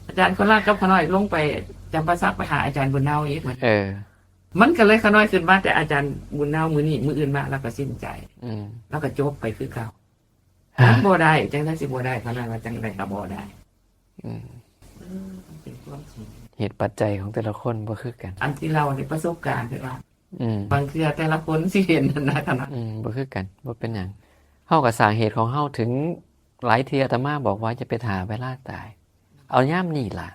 อาจารย์โคราชกับขน้อยลงไปจำปาสักไปหาอาจารย์บุญเนาอีกเหมือนมันก็เลยขน้อยขึ้นมาแต่อาจารย์บุญเนามื้อนี้มื้ออื่นมาแล้วก็สิ้นใจแล้วก็จบไปคือเก่าบ่ได้จังได๋สิบ่ได้ขนาดว่าจังได๋ก็บ่ได้เป็นความจริงเหตุปัจจัยของแต่ละคนบ่คือกันอันที่เราในประสบการณ์คือว่าบางเทื่อแต่ละคนสิเห็นนั่นนะท่านบ่คือกันบ่เป็นหยังเฮาก็สร้างเหตุของเฮาถึงหลายเที่ยอาตมาบอกว่าจะไปหาเวลาตายเอายามนี้ล่ะ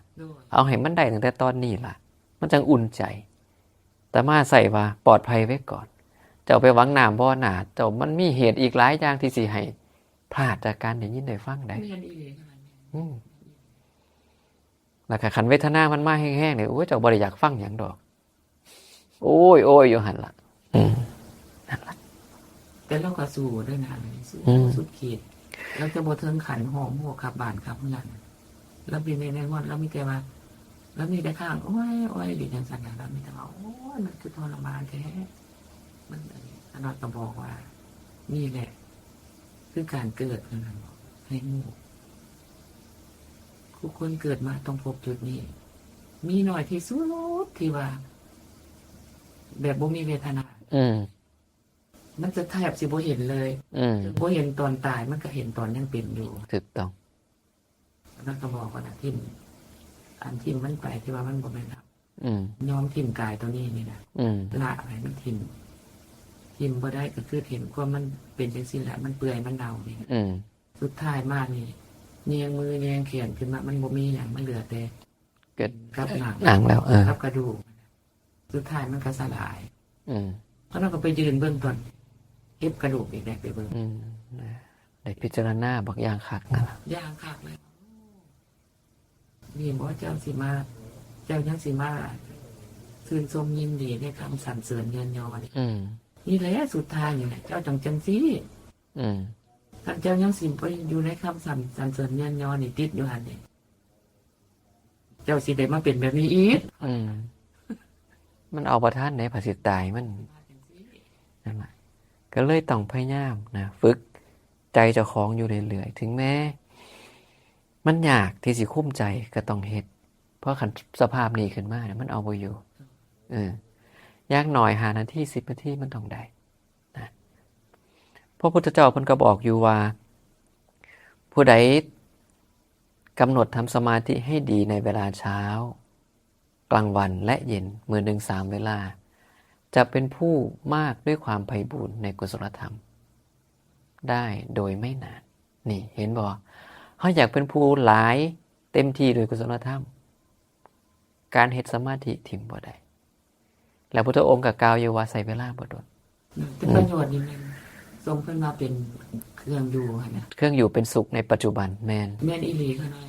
เอาให้มันได้ตั้งแต่ตอนนี้ล่ะมันจังอุ่นใจแต่มาใส่ว่าปลอดภัยไว้ก่อนเจ้าไปหวังน้ำบ่หนาเจ้ามันมีเหตุอีกหลายอย่างที่สิให้พลาดจากการได้ยินได้ฟังได้แล้วก็คันเวทนามันมาแห้งๆเนี่ยโอ้ยเจ้าบ่ได้อยากฟังหยังดอกโอ้ยอยู่หั่นล่ะนั่นล่ะแต่เราก็สู้ด้วยนะสู้สุดขีดแล้วจะบ่เทิงขันหอมหัวขับบ้านขับเมืองแล้วมีในวันแล้วมีแต่ว่าแล้วมีแต่ข้างโอ้ยดีจังซั่นน่ะแล้วมีแต่ว่าโอ้ยมันคือทรมานแท้มันขนาดก็บอกว่านี่แหละคือการเกิดนั่นให้หมู่ครู ทุกคนเกิดมาต้องพบจุดนี้ มีหน่อยที่สุดที่ว่า แบบบ่มีเวทนามันจะแทบสิบ่เห็นเลยบ่เห็นตอนตายมันก็เห็นตอนยังเป็นอยู่ถูกต้องนั่นก็บอกว่าทิ่มอันทิ่มมันไปที่ว่ามันบ่แม่นครับยอมทิ่มกายตัวนี้นี่นะละอะไรมันทิ่มบ่ได้ก็คือเห็นความมันเป็นจังซี่แหละมันเปื่อยมันเน่านี่สุดท้ายมานี่แยงมือแยงแขนขึ้นมามันบ่มีหยังมันเหลือแต่เกิดกับหนังแล้วกับกระดูกสุดท้ายมันก็สลายแล้วเราก็ไปยืนเบื้องต้นเก็บกระดูกอีกได้ไปเบิ่งได้พิจารณาบักอย่างคักนะอย่างคักเลยนี่บ่เจ้าสิมาเจ้ายังสิมาชื่นชมยินดีในคำสรรเสริญเยินยอนี่แหละสุดท้ายนี่แหละเจ้าจังซี่ท่านเจ้ายังสิไปอยู่ในคำสรรเสริญเยินยอนี่ติดอยู่หั่นนี่เจ้าสิได้มาเป็นแบบนี้อีกมันเอาประทานในภาษิตายมันนั่นแหละก็เลยต้องพยายามนะฝึกใจเจ้าของอยู่เรื่อยๆถึงแม้มันยากที่สิคุ้มใจก็ต้องเฮ็ดเพราะคันสภาพนี้ขึ้นมาเนี่ยมันเอาบ่อยู่ยากหน่อย5 นาที10 นาทีมันต้องได้นะพระพุทธเจ้าเพิ่นก็บอกอยู่ว่าผู้ใดกำหนดทำสมาธิให้ดีในเวลาเช้ากลางวันและเย็นมื้อหนึ่ง3 เวลาจะเป็นผู้มากด้วยความไพบูลย์ในกุศลธรรมได้โดยไม่นานนี่เห็นบ่เขาอยากเป็นผู้หลายเต็มที่โดยกุศลธรรมการเฮ็ดสมาธิถิ่มบ่ได้แล้วพุทธองค์ก็กล่าวอยู่ว่าใช้เวลาบ่โดนแต่ประโยชน์นี่มันทรงขึ้นมาเป็นเครื่องอยู่หั่นน่ะเครื่องอยู่เป็นสุขในปัจจุบันแม่นอีหลีคั่นน่ะ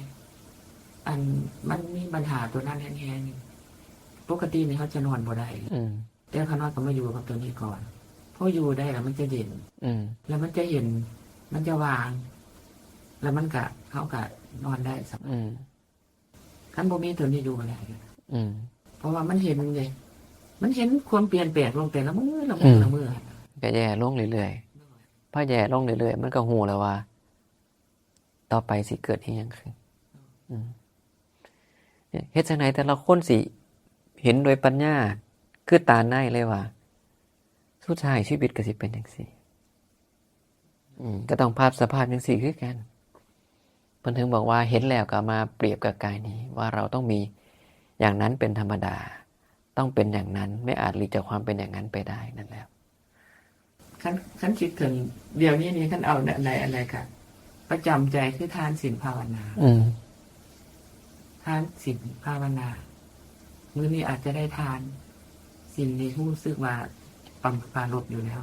อันมันมีปัญหาตัวนั้นแท้ๆปกตินี่เขาจะนอนบ่ได้แต่เขานอนก็มาอยู่กับตัวนี้ก่อนพออยู่ได้แล้วมันจะเย็นแล้วมันจะเห็นมันจะวางแล้วมันก็เขาก็นอนได้สักคันบ่มีตัวนี้อยู่บ่ได้เพราะว่ามันเห็นไงมันเห็นความเปลี่ยนแปลงลงแต่ละมื้อก็แย่ลงเรื่อยๆพอแย่ลงเรื่อยๆมันก็ฮู้แล้วว่าต่อไปสิเกิดอีหยังขึ้นเฮ็ดจังได๋แต่ละคนสิเห็นโดยปัญญาคือตาในเลยว่าสุดท้ายชีวิตก็สิเป็นจังซี่ก็ต้องภาพสภาพจังซี่คือกันเพิ่นถึงบอกว่าเห็นแล้วก็มาเปรียบกับกายนี้ว่าเราต้องมีอย่างนั้นเป็นธรรมดาต้องเป็นอย่างนั้นไม่อาจหลีกจากความเป็นอย่างนั้นไปได้นั่นแหละคันคิดถึงเดี๋ยวนี้คันเอาอะไรค่ะประจำใจคือทานศีลภาวนาทานศีลภาวนามื้อนี้อาจจะได้ทานสิ่งนี้รู้สึกว่าปั๊มปลาลดอยู่แล้ว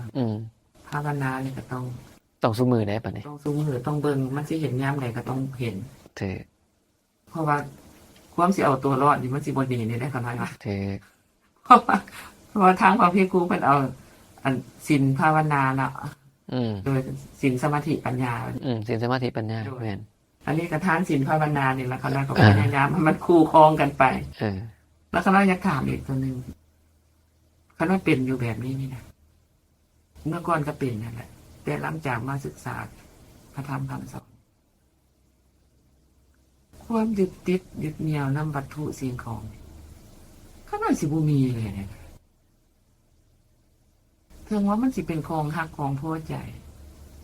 ภาวนานี่ก็ต้องซุมื้อได้ปะนี่ต้องซุมื้อต้องเบิ่งมันสิเห็นยามใดก็ต้องเห็นเพราะว่าความสิเอาตัวรอดนี่มันสิบ่ดีนี่ได้ขนาดว่าเพราะว่าทางพระภิกขุเพิ่นเอาอันศีลภาวนาเนาะโดยศีลสมาธิปัญญาศีลสมาธิปัญญาแม่นอันนี้ก็ทานศีลภาวนานี่ล่ะเขาก็พยายามให้มันคู่ครองกันไปแล้วก็อยากถามอีกตัวนึงคันว่าเป็นอยู่แบบนี้นี่นะเมื่อก่อนก็เป็นนั่นแหละแต่หลังจากมาศึกษาพระธรรมคำสอนความยึดติดยึดเหนี่ยวนำวัตถุสิ่งของก็น่าสิบ่มีเลยเนี่ยถึงว่ามันสิเป็นของหักของพอใจ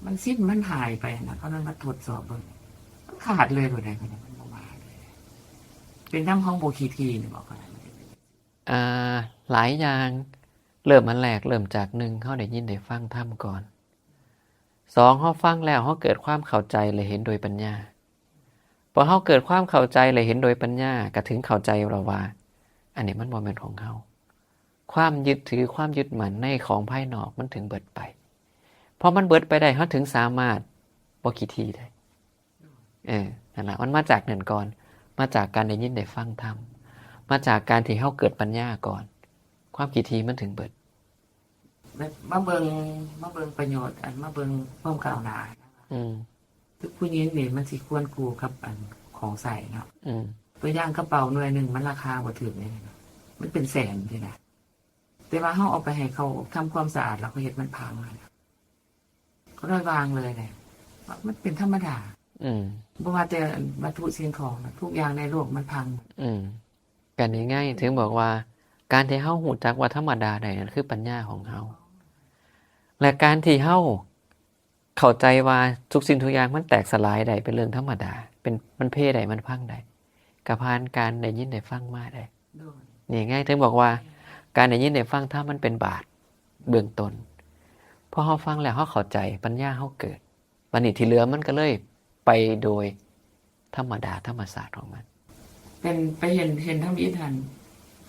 มันสิ้นมันหายไปนะเพราะนั้นมาทดสอบเบิ่งมันขาดเลยบ่ได้ก็มันบ่มาเลยเป็นทั้งของโบคีทีนี่บอกว่าหลายอย่างเริ่มอันแรกเริ่มจาก1เฮาได้ยินได้ฟังธรรมก่อน2เฮาฟังแล้วเฮาเกิดความเข้าใจและเห็นโดยปัญญาพอเฮาเกิดความเข้าใจและเห็นโดยปัญญาก็ถึงเข้าใจแล้วว่าอันนี้มันบ่แม่นของเฮาความยึดถือความยึดมั่นในของภายนอกมันถึงเบิดไปพอมันเบิดไปได้เฮาถึงสามารถบ่คิดทีได้นั่นล่ะมันมาจากนั่นก่อนมาจากการได้ยินได้ฟังธรรมมาจากการที่เฮาเกิดปัญญาก่อนความคิดทีมันถึงเบิดมาเบิ่งประโยชน์อันมาเบิ่งความก้าวหน้าทุกผู้หญิงนี่มันสิควรคู่กับอันของใส่เนาะตัวอย่างกระเป๋าหน่วยนึงมันราคาบ่ถึงเลยนะมันเป็นแสนเลยนะแต่ว่าเฮาเอาไปให้เขาทำความสะอาดแล้วก็เฮ็ดมันพังเขาเลยวางเลยแหละมันเป็นธรรมดา บ่ว่าแต่วัตถุสิ่งของทุกอย่างในโลกมันพังกันง่ายๆถึงบอกว่าการที่เฮาหูจักว่าธรรมดาได้นั่นคือปัญญาของเฮาและการที่เฮาเข้าใจว่าทุกสิ่งทุกอย่างมันแตกสลายได้เป็นเรื่องธรรมดาเป็นมันเพได้มันพังได้ก็ผ่านการได้ยินได้ฟังมาได้นี่ง่ายถึงบอกว่าการได้ยินได้ฟังถ้ามันเป็นบาปเบื้องต้นพอเฮาฟังแล้วเฮาเข้าใจปัญญาเฮาเกิดวันนี้ที่เหลือมันก็เลยไปโดยธรรมดาธรรมศาสตร์ของมันเป็นไปเห็นทำอีทัน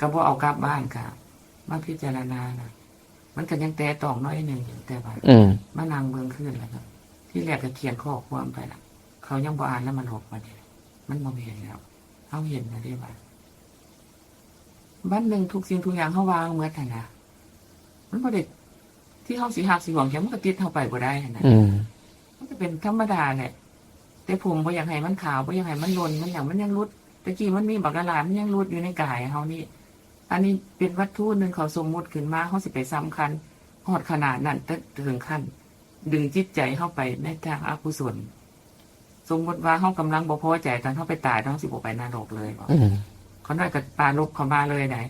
ก็บ่เอากลับบ้านค่ะมาพิจารณานะมันก็ยังแตะต้องน้อยนึงแต่ว่ามานั่งเบิ่งขึ้นแล้วครับที่แรกก็เขียนข้อความไปล่ะเขายังบ่อ่านแล้วมันหกมาดิมันบ่เห็นแล้วเฮาเห็นนะได้ว่าบ้านนึงทุกสิ่งทุกอย่างเฮาวางหมดหั่นน่ะมันบ่ได้ที่เฮาสิฮักสิหวังแค่มันก็ติดเฮาไปบ่ได้หั่นน่ะมันก็เป็นธรรมดาแหละแต่ผมบ่อยากให้มันขาวบ่อยากให้มันลนมันอย่างมันยังรุดตะกี้มันมีบักกะลามันยังรุดอยู่ในกายเฮานี่อันนี้เป็นวัตถุนึงเขาสมมุติขึ้นมาเฮาสิไปสำคัญฮอดขนาดนั้นถึงขั้นดึงจิตใจเฮาไปในทางอกุศลสมมติว่าเฮากำลังบ่พอใจตอนเฮาไปตายต้องสิบ่ไปนรกเลยบ่เขาน้อยก็ปาลบเข้ามาเลยได้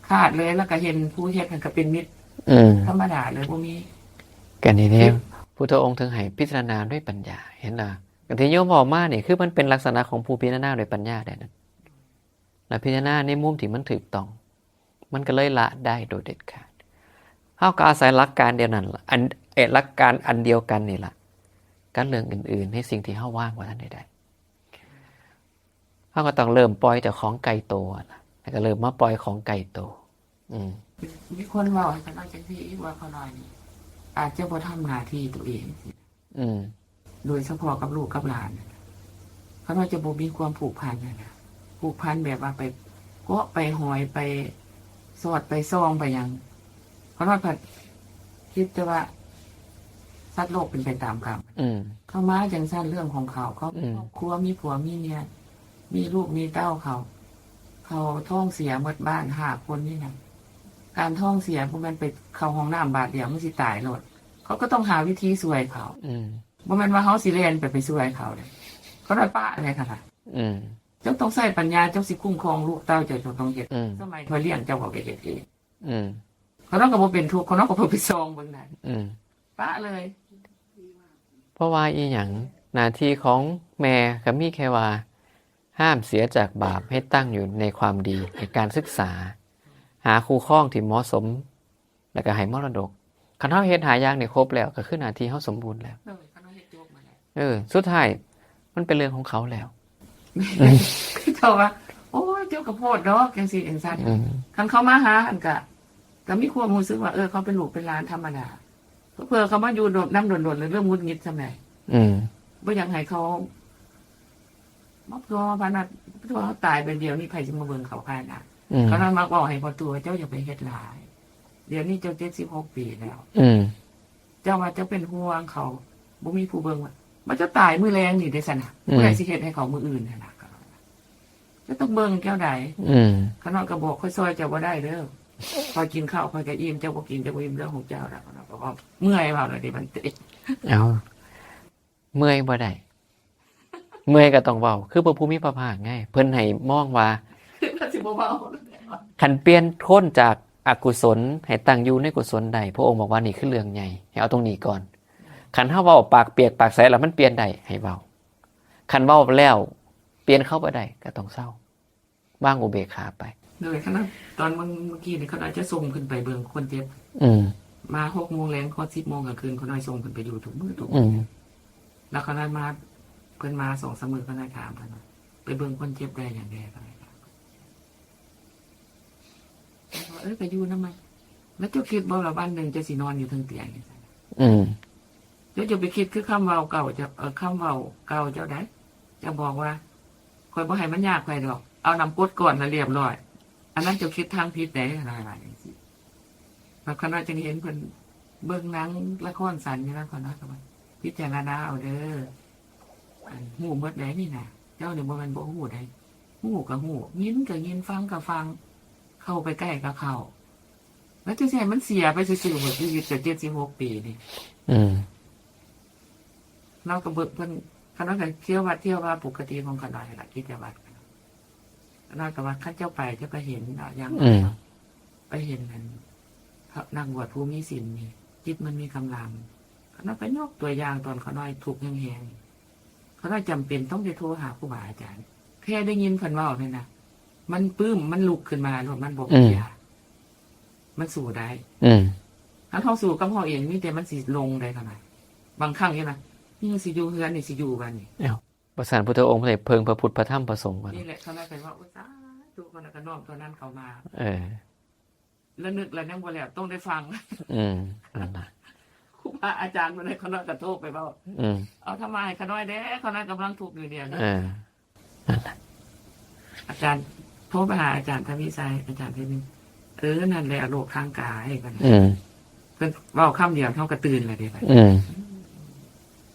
ขาดเลยแล้วก็เห็นผู้เฮ็ดมันก็เป็นมิตรธรรมดาเลยบ่มีกันนี่แน่พุทธองค์ถึงให้พิจารณาด้วยปัญญาเห็นล่ะกันที่โยมบอกมานี่คือมันเป็นลักษณะของผู้พิจารณาด้วยปัญญาได้นั่นและพิจารณาในมุมที่มันถูกต้องมันก็เลยละได้โดยเด็ดขาดเฮาก็อาศัยหลักการเดียวนั้นล่ะหลักการอันเดียวกันนี่ล่ะการเรื่องอื่นๆให้สิ่งที่เฮาว่างว่าท่านได้เฮาก็ต้องเริ่มปล่อยแต่ของไกลตัวล่ะแล้วก็เริ่มมาปล่อยของไกลตัวมีคนเว้าให้กันจังซี่ว่าเขาน้อยนี่อาจจะบ่ทำหน้าที่ตัวเองโดยเฉพาะกับลูกกับหลานเขาน้อยจะบ่มีความผูกพันนะผูกพันแบบว่าไปเกาะไปหอยไปสอดไปซ่องไปยังเขาน้อยพัดคิดแต่ว่าสัตว์โลกเป็นไปตามกรรมเขามาจังซั่นเรื่องของเขาครอบครัวมีผัวมีเมียมีลูกมีเต้าเขาท้องเสียหมดบ้าน5คนนี่นะการท้องเสียพวกมันไปเข้าห้องน้ำบาดเดียวมันสิตายโลดเขาก็ต้องหาวิธีช่วยเขาบ่แม่นว่าเฮาสิเล่นไปช่วยเขาเด้เขาได้ป้าเลยค่ะเจ้าต้องใช้ปัญญาเจ้าสิคุ้มครองลูกเต้าเจ้าต้องเฮ็ดสมัยเขาเลี้ยงเจ้าก็ไปเฮ็ดเองเขาต้องก็บ่เป็นทุกข์เขาต้องก็บ่ไปซองเบิ่งนั่นป้าเลยเพราะว่าอีหยังหน้าที่ของแม่ก็มีแค่ว่าห้ามเสียจากบาปให้ตั้งอยู่ในความดีในการศึกษาหาคู่ครองที่เหมาะสมแล้วก็ให้มรดกคันเฮาเฮ็ดหาอย่างนี่ครบแล้วก็คือหน้าที่เฮาสมบูรณ์แล้วสุดท้ายมันเป็นเรื่องของเขาแล้วเจ้าว่าโอ้ยเจ้าก็โพดดอกจังซี่จังซั่นคันเขามาหาอันก็มีความรู้สึกว่าเขาเป็นลูกเป็นหลานธรรมดาเพื่อเขามาอยู่นำโดนๆเรื่องงุดหงิดซะแม่บ่อยากให้เขาบ่พอพานัดตัวเขาตายไปเดียวนี่ไผสิมาเบิ่งเขาพานะเขานำมาบอกให้พอตัวเจ้าอย่าไปเฮ็ดหลายเดี๋ยวนี้เจ้า76ปีแล้วเจ้าว่าเจ้าเป็นห่วงเขาบ่มีผู้เบิ่งว่ามันจะตายมื้อแรงนี่ได้ซั่นน่ะผู้ใดสิเฮ็ดให้เขามื้ออื่นน่ะนะจะต้องเบิ่งแก้วใดเขานอนก็บอกค่อยซอยเจ้าบ่ได้เด้อพอกินข้าวพอก็อิ่มเจ้าบ่กินเจ้าบ่อิ่มเรื่องของเจ้าล่ะเขาก็บอกเมื่อยเว้าแล้วดิมันติดเมื่อยบ่ได้เมื่อยก็ต้องเว้าคือพระภูมิพระภาคไงเพิ่นให้มองว่าสิบ่เว้าคันเปลี่ยนคนจากอกุศลให้ตั้งอยู่ในกุศลใดพระองค์บอกว่านี่คือเรื่องใหญ่ให้เอาตรงนี้ก่อนคันเฮาเว้าปากเปียกปากใสแล้วมันเปลี่ยนได้ให้เว้าคันเว้าแล้วเปลี่ยนเข้าบ่ได้ก็ต้องเศร้าว่างอุเบกขาไปเลยขนาดตอนเมื่อกี้นี่เขาอาจจะส่งขึ้นไปเบิ่งคนเจ็บมา 6:00 นแลงพอ 10:00 นกลางคืนเขาน้อยส่งขึ้นไปอยู่ทุกมื้อทุกแล้วเขาได้มาเพิ่นมา 2-3 มื้อเขาได้ถามเพิ่นว่าไปเบิ่งคนเจ็บได้อย่างใดก็ได้ไปอยู่นำมันแล้วเจ้าคิดบ่ล่ะวันนึงจะสินอนอยู่เทิงเตียงจังซั่นเจ้าจะไปคิดคือคำเว้าเก่าจะคำเว้าเก่าเจ้าได้จะบอกว่าข่อยบ่ให้มันยากไปดอกเอาน้ำกรดก่อนแล้วเรียบร้อยอันนั้นเจ้าคิดทางผิดได้อะไรจังซี่แล้วคณะจึงเห็นเพิ่นเบิ่งหนังละครสั้นนี่นะคณะก็ว่าพิจารณาเอาเด้อฮู้หมดได้นี่น่ะเจ้านี่บ่แม่นบ่ฮู้ได้ฮู้ก็ฮู้ยินก็ยินฟังก็ฟังเข้าไปใกล้ก็เข้าแล้วจังซี่มันเสียไปซื่อๆหมดชีวิตจะ76 ปีนี่เราก็เบิ่งเพิ่น ขน้อยก็เที่ยววัดเที่ยวว่าปกติของขน้อยล่ะกิจวัตรขน้อยก็ว่าข้าเจ้าไปเจ้าก็เห็นเนาะอย่างไปเห็นนั่นนักบวชผู้มีศีลนี่จิตมันมีกำลังขน้อยก็ยกตัวอย่างตอนขน้อยทุกข์แห้งๆขน้อยจำเป็นต้องไปโทรหาครูบาอาจารย์แค่ได้ยินเพิ่นเว้าเนี่ยนะมันปลื้มมันลุกขึ้นมาแล้วมันบ่เสียมันสู้ได้ถ้าเขาสู้กับพ่อเองมีแต่มันสิลงได้ขนาดบางครั้งเนี่ยนะนี่สิอยู่เฮือนนี่สิอยู่บ้านนี่ประสานพุทธองค์เลยเพิงพระพุทธพระธรรมพระสงฆ์นี่แหละเขาเลยเป็นว่าอุตส่าห์ทุกคนก็น้อมตัวนั้นเข้ามาแล้วนึกแล้วยังบ่แล้วต้องได้ฟังนั่นน่ะครูบาอาจารย์มันให้เขาน้อยกระโทษไปเว้าเอาทำไมเขาน้อยเด้เขาน้อยกำลังทุกข์อยู่เนี่ยนะนั่นน่ะอาจารย์โทรไปหาอาจารย์ทวิไสอาจารย์เพิ่นนั่นแหละโรคทางกายกันเพิ่นเว้าคำเดียวเฮาก็ตื่นแล้วเด้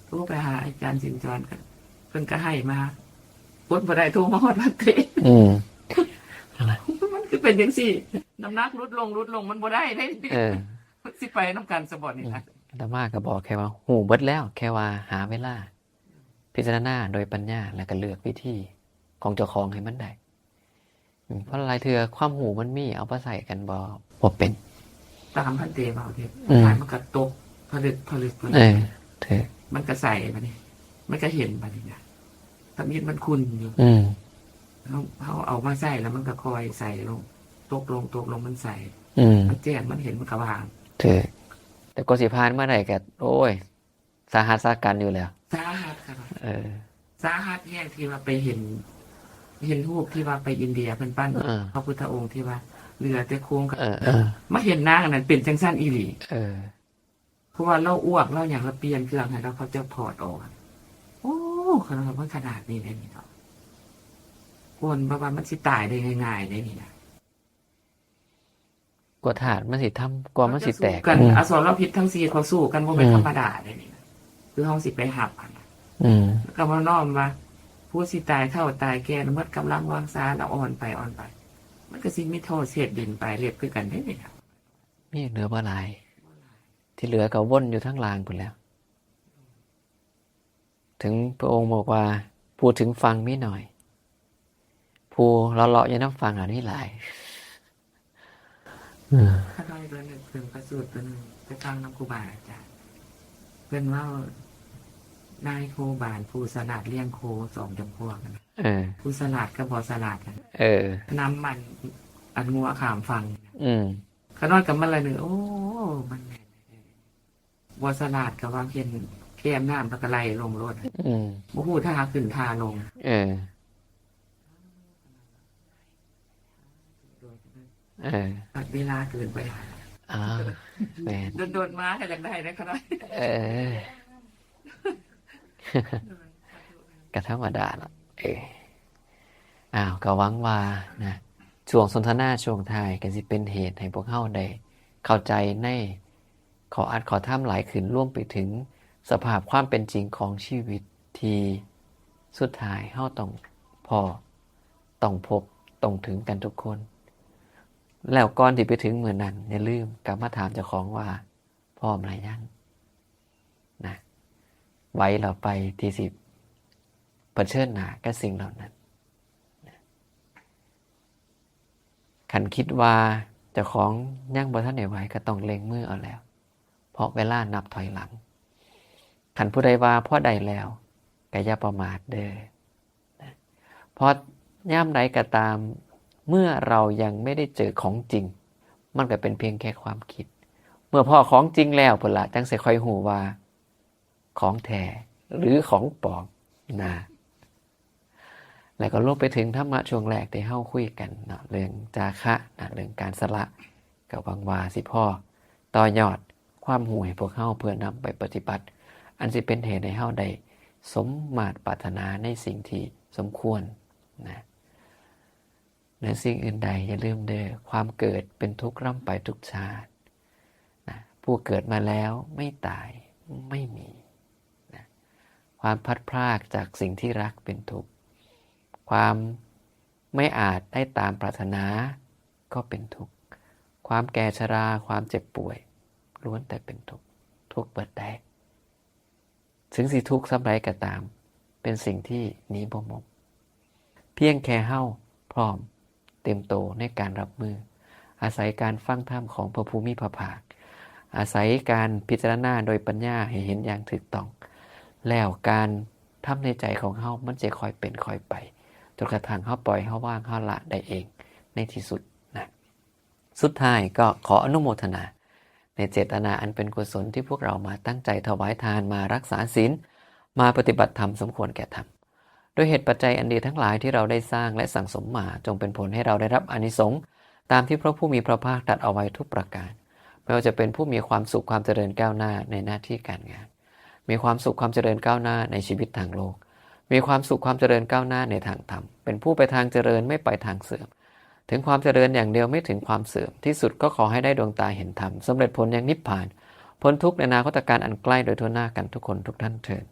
โทรไปหาอาจารย์สินจรกันเพิ่นก็ให้มาปดบ่ได้โทรมาฮอดวัดเตมันคือเป็นจังซี่น้ำหนักลดลงมันบ่ได้เด้สิไปนำกันซะบ่นี่ล่ะอาตมาก็บอกแค่ว่าหูเบิดแล้วแค่ว่าหาเวลาพิจารณาโดยปัญญาแล้วก็เลือกวิธีของเจ้าของให้มันได้เพราะหลายเทื่อความหูมันมีเอามาใส่กันบ่เป็นตามพันเตเว้าเด้มันก็ตกผลึกมันก็ใส่บัดนี้มันก็เห็นบัดนี้นะถ้ามีมันคุณอยู่เขาเอามาใส่แล้วมันก็คอยใส่ลงตกลงมันใส่มันแจ้งมันเห็นมันก็วางแต่ก็สิผ่านมาได้ก็โอ้ยสาหัสสากันอยู่แล้วสาหัสครับสาหัสแห้งที่ว่าไปเห็นรูปที่ว่าไปอินเดียเพิ่นปั้นพระพุทธองค์ที่ว่าเรือแต่โค้งก็มาเห็นนางนั้นเป็นจังซั่นอีหลีเพราะว่าเราอ้วกเราอย่างเราเปลี่ยนเครื่องให้เราเขาจะถอดออกโอ้ขนาดนี้ได้นี่เนาะคนเพราะว่ามันสิตายได้ง่ายๆได้นี่นะกว่าถาดมันสิทำกว่ามันสิแตกกันอสรพิษทั้ง4เขาสู้กันบ่เป็นธรรมดาได้นี่นะคือเฮาสิไปหับกันก็มาน้อมว่าผู้สิตายเท่าตายแก่หมดกำลังวางซาแล้วอ่อนไปมันก็สิมีโทษเสียดดินไปเรียบคือกันได้นี่ครับมีเหลือบ่หลายที่เหลือก็วนอยู่ทั้งลางพุ่นแล้วถึงพระองค์บอกว่าพูดถึงฟังมีหน่อยผู้เลาะๆอยู่น้ำฟังอันนี้หลายข้าน้อยตัวนึงถึงประสูตรตัวนึงไปฟังน้ำครูบาอาจารย์เพิ่นว่านายโคบานผู้สลัดเลี้ยงโค2จำพวกนะผู้สลัดก็บ่สลัดกันน้ำมันอันงัวขามฟังข้าน้อยกับมันละนึงโอ้มันบ่สลัดก็ว่าเห็นแก้มน้ำแล้วก็ไหลลงรถบ่ฮู้ท่าขึ้นท่าลงเวลาเกินไปโดนมาให้ได้นะครับก็ธรรมดาละก็หวังว่านะช่วงสนทนาช่วงท้ายก็สิเป็นเหตุให้พวกเฮาได้เข้าใจในขออัดขอท่ามหลายขึ้นร่วมไปถึงสภาพความเป็นจริงของชีวิตที่สุดท้ายเฮาต้องต้องพบต้องถึงกันทุกคนแล้วก่อนที่ไปถึงเมื่อนั้นอย่าลืมกลับมาถามเจ้าของว่าพร้อมหรือยังนะไว้เราไปที่สิเผชิญหน้ากับสิ่งเหล่านั้นคันคิดว่าเจ้าของยังบ่ทันได้ไหวก็ต้องเล็งมือเอาแล้วเพราะเวลานับถอยหลังคันผู้ใดว่าพอได้แล้วก็อย่าประมาทเด้อเพราะย่ำใดก็ตามเมื่อเรายังไม่ได้เจอของจริงมันก็เป็นเพียงแค่ความคิดเมื่อพอของจริงแล้วพุ่นล่ะจังสิค่อยฮู้ว่าของแท้หรือของปลอมนะแล้วก็ลงไปถึงธรรมะช่วงแรกที่เฮาคุยกันเนาะเรื่องจาคะนะเรื่องการสละกับวังวาสิพ่อต่อยอดความรู้ให้พวกเฮาเพื่อนำไปปฏิบัติอันสิเป็นเหตุให้เฮาได้สมมาตรปรารถนาในสิ่งที่สมควรนะในสิ่งอื่นใดอย่าลืมเด้อความเกิดเป็นทุกข์ร่ำไปทุกชาตินะผู้เกิดมาแล้วไม่ตายไม่มีนะความพัดพรากจากสิ่งที่รักเป็นทุกข์ความไม่อาจได้ตามปรารถนาก็เป็นทุกข์ความแก่ชราความเจ็บป่วยล้วนแต่เป็นทุกข์ทุกข์เปิดได้ถึงสิทุกข์สักใดก็ตาม เป็นสิ่งที่หนีบ่หมกเพียงแค่เฮาพร้อมเต็มโตในการรับมืออาศัยการฟังธรรมของพระผู้มีพระภาคอาศัยการพิจารณาโดยปัญญาให้เห็นอย่างถูกต้องแล้วการทำในใจของเฮามันจะค่อยเป็นค่อยไปจนกระทั่งเฮาปล่อยเฮาว่างเฮาละได้เองในที่สุดนะสุดท้ายก็ขออนุโมทนาในเจตนาอันเป็นกุศลที่พวกเรามาตั้งใจถวายทานมารักษาศีลมาปฏิบัติธรรมสมควรแก่ธรรมโดยเหตุปัจจัยอันดีทั้งหลายที่เราได้สร้างและสั่งสมมาจงเป็นผลให้เราได้รับอานิสงส์ตามที่พระผู้มีพระภาคตรัสเอาไว้ทุกประการไม่ว่าจะเป็นผู้มีความสุขความเจริญก้าวหน้าในหน้าที่การงานมีความสุขความเจริญก้าวหน้าในชีวิตทางโลกมีความสุขความเจริญก้าวหน้าในทางธรรมเป็นผู้ไปทางเจริญไม่ไปทางเสื่อมถึงความเจริญอย่างเดียวไม่ถึงความเสื่อมที่สุดก็ขอให้ได้ดวงตาเห็นธรรมสำเร็จผลอย่างนิพพานพ้นทุกข์ในอนาคตการอันใกล้โดยทั่วหน้ากันทุกคนทุกท่านเถิด